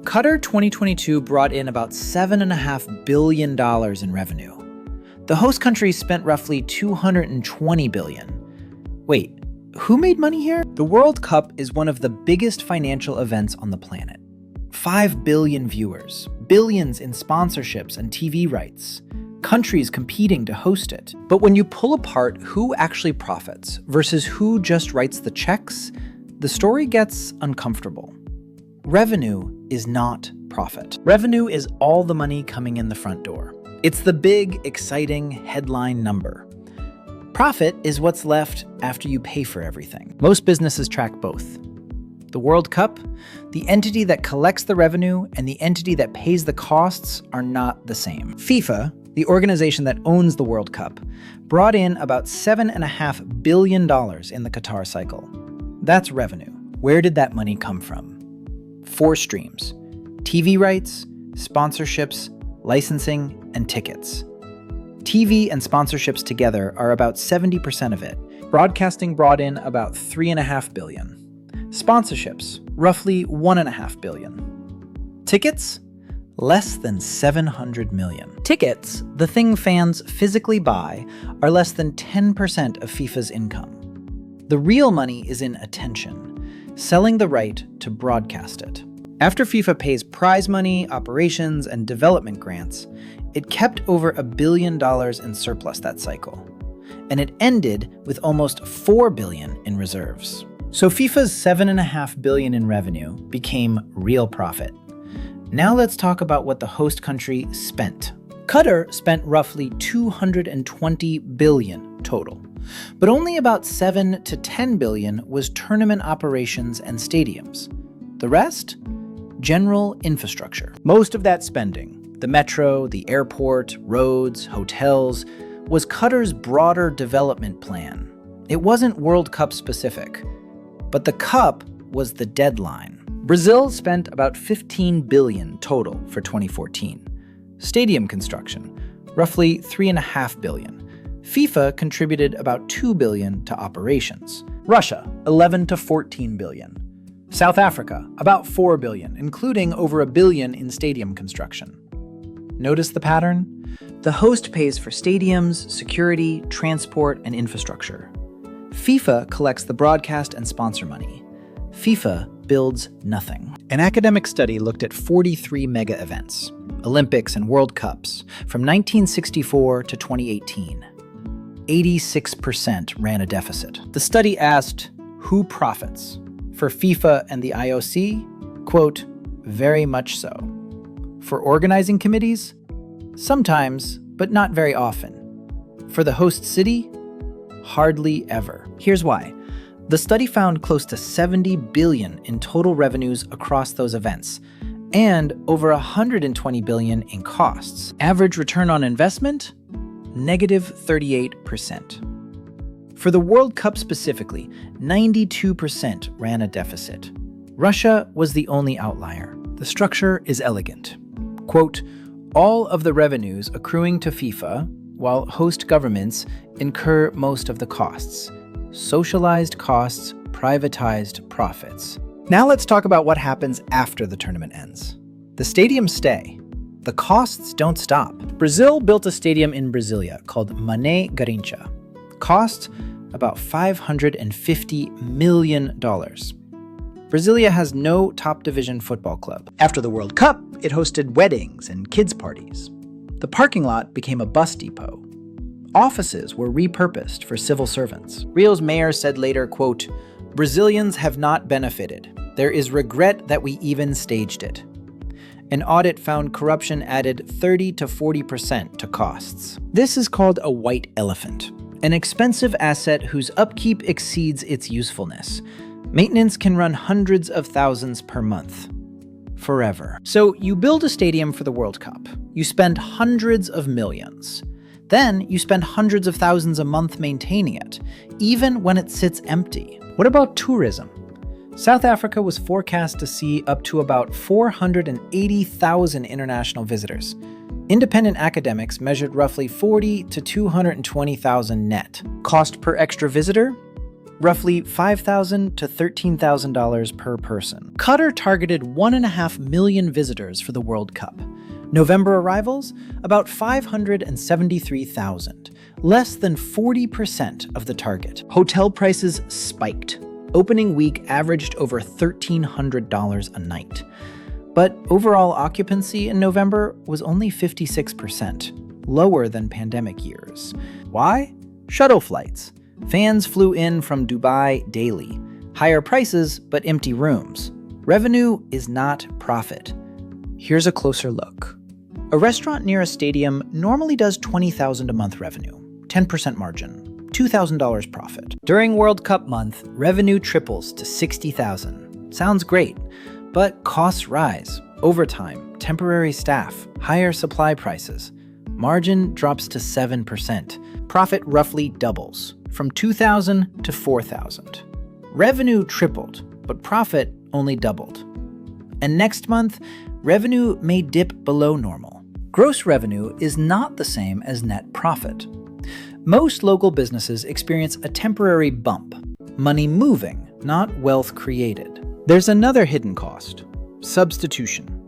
Qatar 2022 brought in about $7.5 billion in revenue. The host country spent roughly $220 billion. Wait, who made money here? The World Cup is one of the biggest financial events on the planet. 5 billion viewers, billions in sponsorships and TV rights, countries competing to host it. But when you pull apart who actually profits versus who just writes the checks, the story gets uncomfortable. Revenue is not profit. Revenue is all the money coming in the front door. It's the big, exciting headline number. Profit is what's left after you pay for everything. Most businesses track both. The World Cup, the entity that collects the revenue and the entity that pays the costs are not the same. FIFA, the organization that owns the World Cup, brought in about $7.5 billion in the Qatar cycle. That's revenue. Where did that money come from? 4 streams: TV rights, sponsorships, licensing, and tickets. TV and sponsorships together are about 70% of it. Broadcasting brought in about $3.5 billion. Sponsorships, roughly $1.5 billion. Tickets? Less than $700 million. Tickets, the thing fans physically buy, are less than 10% of FIFA's income. The real money is in attention, selling the right to broadcast it. After FIFA pays prize money, operations, and development grants, it kept over $1 billion in surplus that cycle. And it ended with almost $4 billion in reserves. So FIFA's $7.5 billion in revenue became real profit. Now let's talk about what the host country spent. Qatar spent roughly $220 billion total, but only about $7 to $10 billion was tournament operations and stadiums. The rest? General infrastructure. Most of that spending, the metro, the airport, roads, hotels, was Qatar's broader development plan. It wasn't World Cup specific, but the Cup was the deadline. Brazil spent about $15 billion total for 2014. Stadium construction, roughly $3.5 billion. FIFA contributed about $2 billion to operations. Russia, $11 to $14 billion. South Africa, about $4 billion, including over $1 billion in stadium construction. Notice the pattern? The host pays for stadiums, security, transport, and infrastructure. FIFA collects the broadcast and sponsor money. FIFA builds nothing. An academic study looked at 43 mega events, Olympics and World Cups, from 1964 to 2018. 86% ran a deficit. The study asked, who profits? For FIFA and the IOC, quote, very much so. For organizing committees, sometimes, but not very often. For the host city, hardly ever. Here's why. The study found close to $70 billion in total revenues across those events, and over $120 billion in costs. Average return on investment? Negative 38%. For the World Cup specifically, 92% ran a deficit. Russia was the only outlier. The structure is elegant. Quote, all of the revenues accruing to FIFA, while host governments incur most of the costs. Socialized costs, privatized profits. Now let's talk about what happens after the tournament ends. The stadiums stay. The costs don't stop. Brazil built a stadium in Brasilia called Mané Garrincha. Cost about $550 million. Brasilia has no top division football club. After the World Cup, it hosted weddings and kids' parties. The parking lot became a bus depot. Offices were repurposed for civil servants. Rio's mayor said later, quote, Brazilians have not benefited. There is regret that we even staged it. An audit found corruption added 30 to 40% to costs. This is called a white elephant, an expensive asset whose upkeep exceeds its usefulness. Maintenance can run hundreds of thousands per month. Forever. So you build a stadium for the World Cup. You spend hundreds of millions. Then you spend hundreds of thousands a month maintaining it, even when it sits empty. What about tourism? South Africa was forecast to see up to about 480,000 international visitors. Independent academics measured roughly 40 to 220,000 net. Cost per extra visitor? roughly $5,000 to $13,000 per person. Qatar targeted 1.5 million visitors for the World Cup. November arrivals, about 573,000, less than 40% of the target. Hotel prices spiked. Opening week averaged over $1,300 a night. But overall occupancy in November was only 56%, lower than pandemic years. Why? Shuttle flights. Fans flew in from Dubai daily. Higher prices, but empty rooms. Revenue is not profit. Here's a closer look. A restaurant near a stadium normally does $20,000 a month revenue, 10% margin, $2,000 profit. During World Cup month, revenue triples to $60,000. Sounds great, but costs rise. Overtime, temporary staff, higher supply prices. Margin drops to 7%. Profit roughly doubles, from $2,000 to $4,000. Revenue tripled, but profit only doubled. And next month, revenue may dip below normal. Gross revenue is not the same as net profit. Most local businesses experience a temporary bump, money moving, not wealth created. There's another hidden cost: substitution.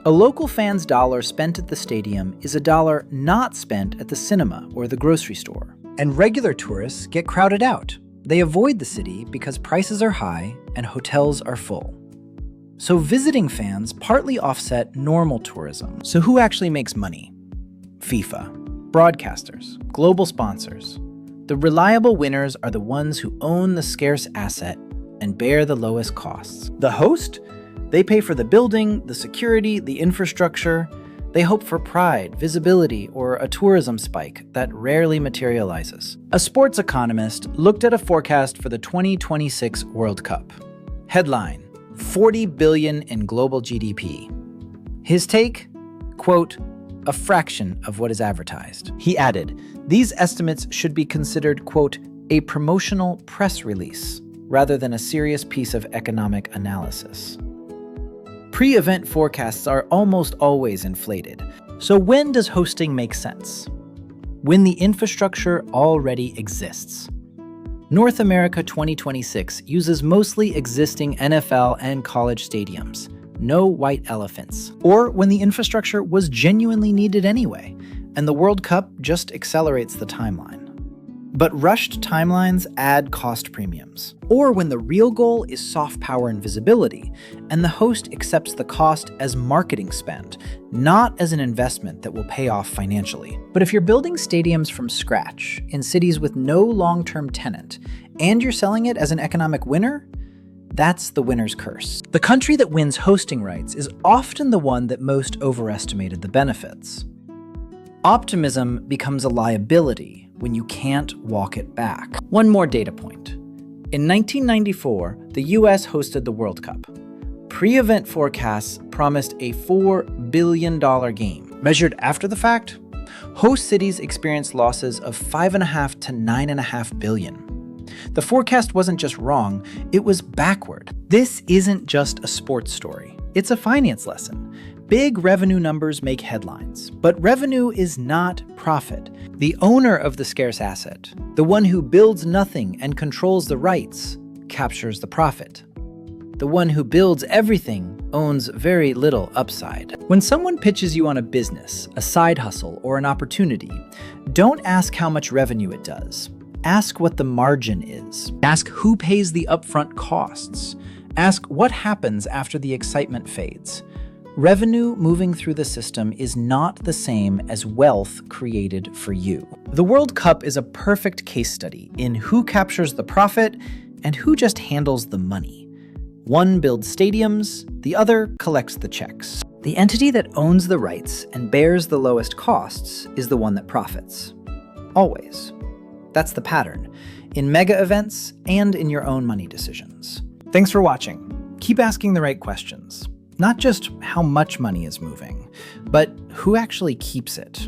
A local fan's dollar spent at the stadium is a dollar not spent at the cinema or the grocery store. And regular tourists get crowded out. They avoid the city because prices are high and hotels are full. So visiting fans partly offset normal tourism. So who actually makes money? FIFA, broadcasters, global sponsors. The reliable winners are the ones who own the scarce asset and bear the lowest costs. The host? They pay for the building, the security, the infrastructure. They hope for pride, visibility, or a tourism spike that rarely materializes. A sports economist looked at a forecast for the 2026 World Cup. Headline: $40 billion in global GDP. His take? Quote, a fraction of what is advertised. He added, these estimates should be considered, quote, a promotional press release, rather than a serious piece of economic analysis. Pre-event forecasts are almost always inflated. So when does hosting make sense? When the infrastructure already exists. North America 2026 uses mostly existing NFL and college stadiums. No white elephants. Or when the infrastructure was genuinely needed anyway, and the World Cup just accelerates the timeline. But rushed timelines add cost premiums. Or when the real goal is soft power and visibility, and the host accepts the cost as marketing spend, not as an investment that will pay off financially. But if you're building stadiums from scratch in cities with no long-term tenant, and you're selling it as an economic winner, that's the winner's curse. The country that wins hosting rights is often the one that most overestimated the benefits. Optimism becomes a liability when you can't walk it back. One more data point. In 1994, the US hosted the World Cup. Pre-event forecasts promised a $4 billion game. Measured after the fact, host cities experienced losses of $5.5 to $9.5 billion. The forecast wasn't just wrong, it was backward. This isn't just a sports story. It's a finance lesson. Big revenue numbers make headlines, but revenue is not profit. The owner of the scarce asset, the one who builds nothing and controls the rights, captures the profit. The one who builds everything owns very little upside. When someone pitches you on a business, a side hustle, or an opportunity, don't ask how much revenue it does. Ask what the margin is. Ask who pays the upfront costs. Ask what happens after the excitement fades. Revenue moving through the system is not the same as wealth created for you. The World Cup is a perfect case study in who captures the profit and who just handles the money. One builds stadiums, the other collects the checks. The entity that owns the rights and bears the lowest costs is the one that profits. Always. That's the pattern, in mega events and in your own money decisions. Thanks for watching. Keep asking the right questions. Not just how much money is moving, but who actually keeps it.